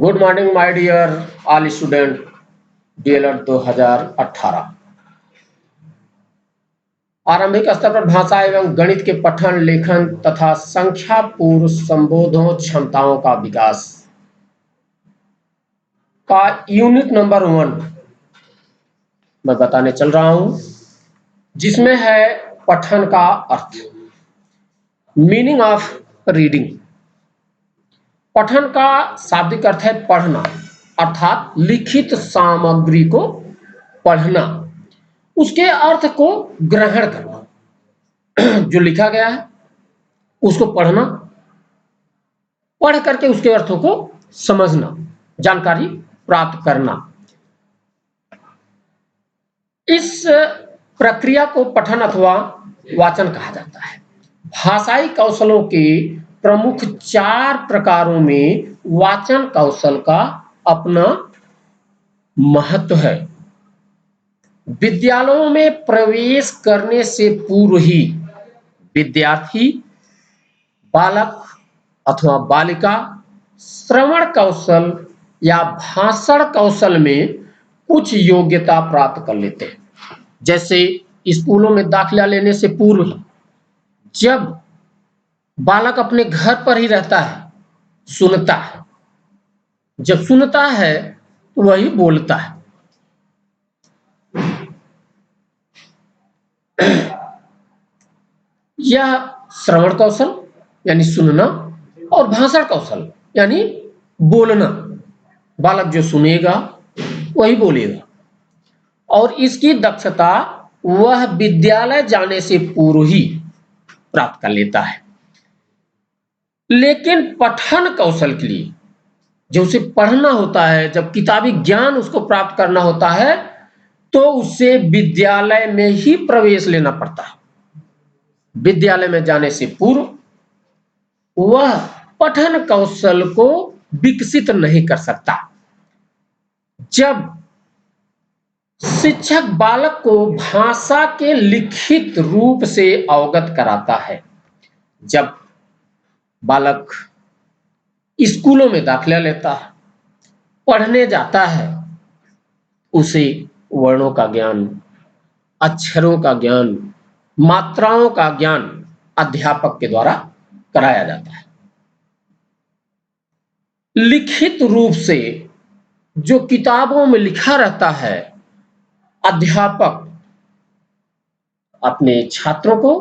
Good morning my dear all student. DElEd 2018 आरंभिक स्तर पर भाषा एवं गणित के पठन लेखन तथा संख्या पूर्व संबोधन क्षमताओं का विकास का यूनिट नंबर 1 मैं बताने चल रहा हूं, जिसमें है पठन का अर्थ, मीनिंग ऑफ रीडिंग। पठन का शाब्दिक अर्थ है पढ़ना, अर्थात लिखित सामग्री को पढ़ना, उसके अर्थ को ग्रहण करना। जो लिखा गया है उसको पढ़ना, पढ़ करके उसके अर्थों को समझना, जानकारी प्राप्त करना। इस प्रक्रिया को पठन अथवा वाचन कहा जाता है। भाषाई कौशलों के प्रमुख 4 प्रकारों में वाचन कौशल का अपना महत्व है। विद्यालयों में प्रवेश करने से पूर्व ही विद्यार्थी, बालक अथवा बालिका श्रवण कौशल या भाषण कौशल में कुछ योग्यता प्राप्त कर लेते हैं। जैसे स्कूलों में दाखिला लेने से पूर्व ही जब बालक अपने घर पर ही रहता है, सुनता है, जब सुनता है तो वही बोलता है। यह श्रवण कौशल यानी सुनना और भाषण कौशल यानी बोलना, बालक जो सुनेगा वही बोलेगा, और इसकी दक्षता वह विद्यालय जाने से पूर्व ही प्राप्त कर लेता है। लेकिन पठन कौशल के लिए जो उसे पढ़ना होता है, जब किताबी ज्ञान उसको प्राप्त करना होता है, तो उसे विद्यालय में ही प्रवेश लेना पड़ता है। विद्यालय में जाने से पूर्व वह पठन कौशल को विकसित नहीं कर सकता। जब शिक्षक बालक को भाषा के लिखित रूप से अवगत कराता है, जब बालक स्कूलों में दाखिला लेता है, पढ़ने जाता है, उसे वर्णों का ज्ञान, अक्षरों का ज्ञान, मात्राओं का ज्ञान अध्यापक के द्वारा कराया जाता है। लिखित रूप से जो किताबों में लिखा रहता है, अध्यापक अपने छात्रों को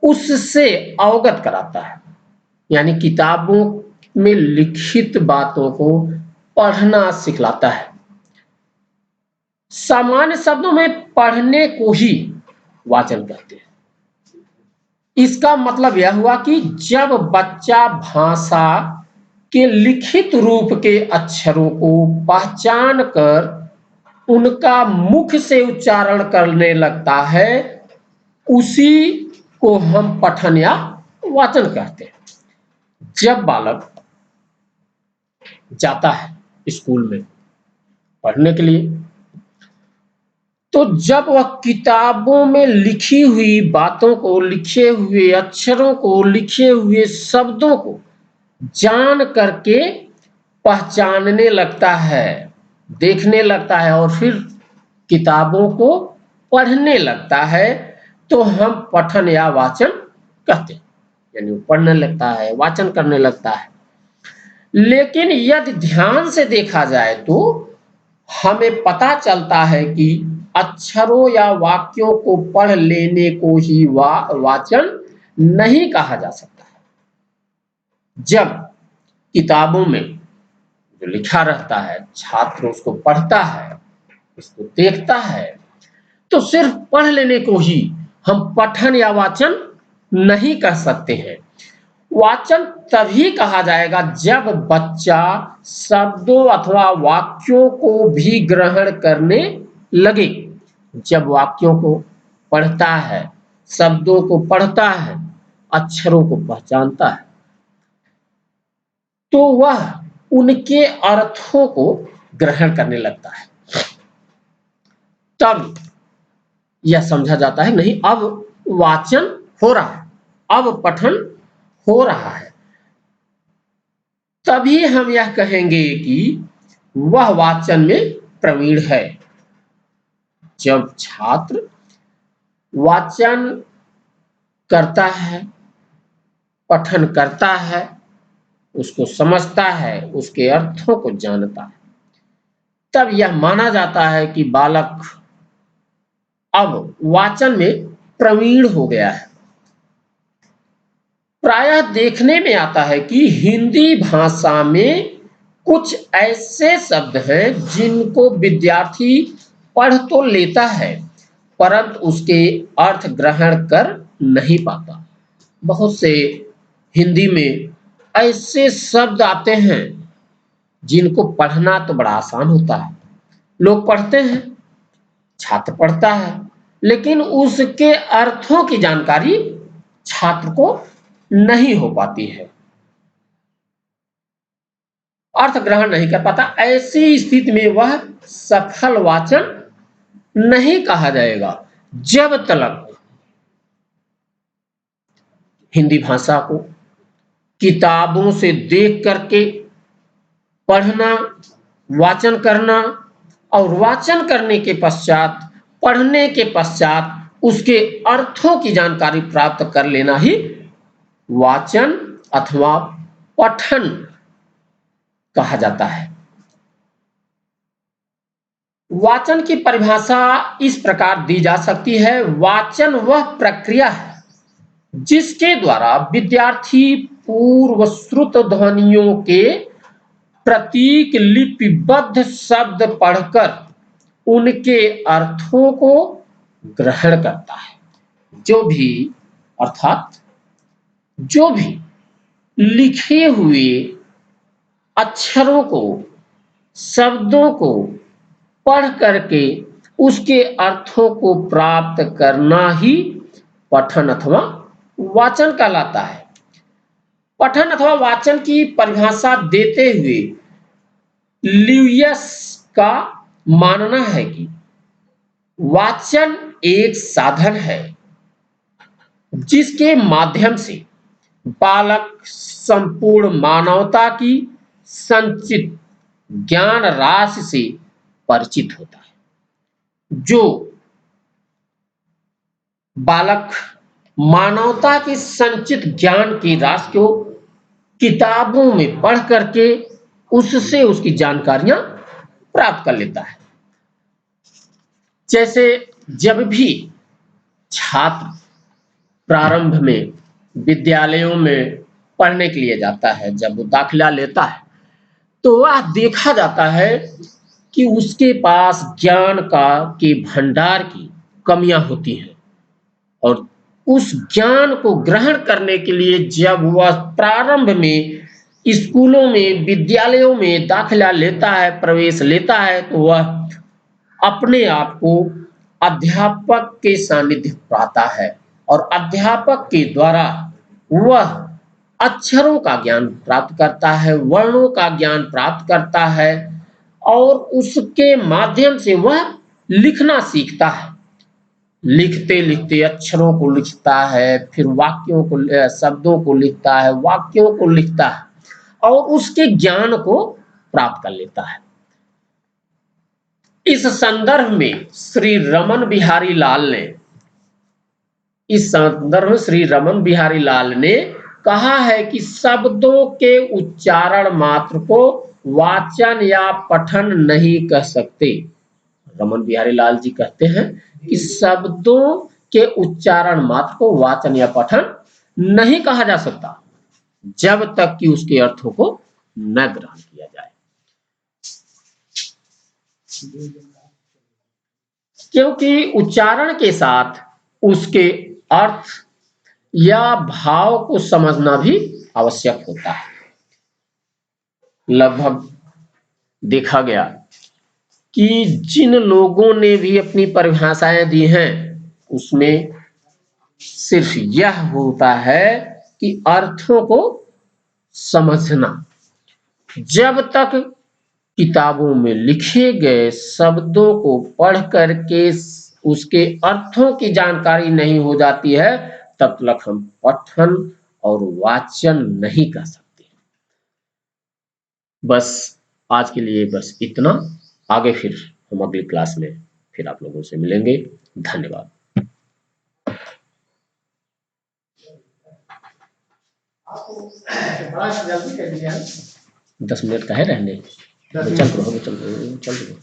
उससे अवगत कराता है, यानी किताबों में लिखित बातों को पढ़ना सिखलाता है। सामान्य शब्दों में पढ़ने को ही वाचन कहते हैं। इसका मतलब यह हुआ कि जब बच्चा भाषा के लिखित रूप के अक्षरों को पहचान कर उनका मुख से उच्चारण करने लगता है, उसी को हम पठन या वाचन कहते हैं। जब बालक जाता है स्कूल में पढ़ने के लिए, तो जब वह किताबों में लिखी हुई बातों को, लिखे हुए अक्षरों को, लिखे हुए शब्दों को जान करके पहचानने लगता है, देखने लगता है और फिर किताबों को पढ़ने लगता है, तो हम पठन या वाचन कहते हैं। यानी वो पढ़ने लगता है, वाचन करने लगता है। लेकिन यदि ध्यान से देखा जाए तो हमें पता चलता है कि अक्षरों या वाक्यों को पढ़ लेने को ही वाचन नहीं कहा जा सकता है। जब किताबों में जो लिखा रहता है, छात्र उसको पढ़ता है, उसको देखता है, तो सिर्फ पढ़ लेने को ही हम पठन या वाचन नहीं कह सकते हैं। वाचन तभी कहा जाएगा जब बच्चा शब्दों अथवा वाक्यों को भी ग्रहण करने लगे। जब वाक्यों को पढ़ता है, शब्दों को पढ़ता है, अक्षरों को पहचानता है, तो वह उनके अर्थों को ग्रहण करने लगता है। तब यह समझा जाता है नहीं, अब वाचन हो रहा है, अब पठन हो रहा है। तभी हम यह कहेंगे कि वह वाचन में प्रवीण है। जब छात्र वाचन करता है, पठन करता है, उसको समझता है, उसके अर्थों को जानता है, तब यह माना जाता है कि बालक अब वाचन में प्रवीण हो गया है। प्रायः देखने में आता है कि हिंदी भाषा में कुछ ऐसे शब्द हैं जिनको विद्यार्थी पढ़ तो लेता है परंतु उसके अर्थ ग्रहण कर नहीं पाता। बहुत से हिंदी में ऐसे शब्द आते हैं जिनको पढ़ना तो बड़ा आसान होता है, लोग पढ़ते हैं, छात्र पढ़ता है, लेकिन उसके अर्थों की जानकारी छात्र को नहीं हो पाती है, अर्थ ग्रहण नहीं कर पाता। ऐसी स्थिति में वह सफल वाचन नहीं कहा जाएगा। जब तक हिंदी भाषा को किताबों से देख करके पढ़ना, वाचन करना और वाचन करने के पश्चात, पढ़ने के पश्चात उसके अर्थों की जानकारी प्राप्त कर लेना ही वाचन अथवा पठन कहा जाता है। वाचन की परिभाषा इस प्रकार दी जा सकती है, वाचन वह प्रक्रिया है जिसके द्वारा विद्यार्थी पूर्व श्रुत ध्वनियों के प्रतीक लिपिबद्ध शब्द पढ़कर उनके अर्थों को ग्रहण करता है। जो भी लिखे हुए अक्षरों को, शब्दों को पढ़ करके उसके अर्थों को प्राप्त करना ही पठन अथवा वाचन कहलाता है। पठन अथवा वाचन की परिभाषा देते हुए ल्यूयस का मानना है कि वाचन एक साधन है जिसके माध्यम से बालक संपूर्ण मानवता की संचित ज्ञान राशि से परिचित होता है। जो बालक मानवता की संचित ज्ञान की राशि को किताबों में पढ़ करके उससे उसकी जानकारियां प्राप्त कर लेता है। जैसे जब भी छात्र प्रारंभ में विद्यालयों में पढ़ने के लिए जाता है, जब वो दाखिला लेता है तो वह देखा जाता है कि उसके पास ज्ञान के भंडार की कमियां होती हैं और उस ज्ञान को ग्रहण करने के लिए जब वह प्रारंभ में स्कूलों में, विद्यालयों में दाखिला लेता है, प्रवेश लेता है, तो वह अपने आप को अध्यापक के सानिध्य पाता है और अध्यापक के द्वारा वह अक्षरों का ज्ञान प्राप्त करता है, वर्णों का ज्ञान प्राप्त करता है और उसके माध्यम से वह लिखना सीखता है। लिखते लिखते अक्षरों को लिखता है, फिर वाक्यों को, शब्दों को लिखता है, वाक्यों को लिखता है और उसके ज्ञान को प्राप्त कर लेता है। इस संदर्भ में श्री रमन बिहारी लाल ने कहा है कि शब्दों के उच्चारण मात्र को वाचन या पठन नहीं कह सकते। रमन बिहारी लाल जी कहते हैं कि शब्दों के उच्चारण मात्र को वाचन या पठन नहीं कहा जा सकता जब तक कि उसके अर्थों को न ग्रहण किया जाए, क्योंकि उच्चारण के साथ उसके अर्थ या भाव को समझना भी आवश्यक होता है। लगभग देखा गया कि जिन लोगों ने भी अपनी परिभाषाएं दी हैं उसमें सिर्फ यह होता है कि अर्थों को समझना। जब तक किताबों में लिखे गए शब्दों को पढ़ करके उसके अर्थों की जानकारी नहीं हो जाती है तब तक हम पठन और वाचन नहीं कर सकते। बस आज के लिए बस इतना। आगे फिर हम अगली क्लास में फिर आप लोगों से मिलेंगे। धन्यवाद। जल्दी कर दिया 10 मिनट का है रहने। चल रहो चल रहो चल रहो।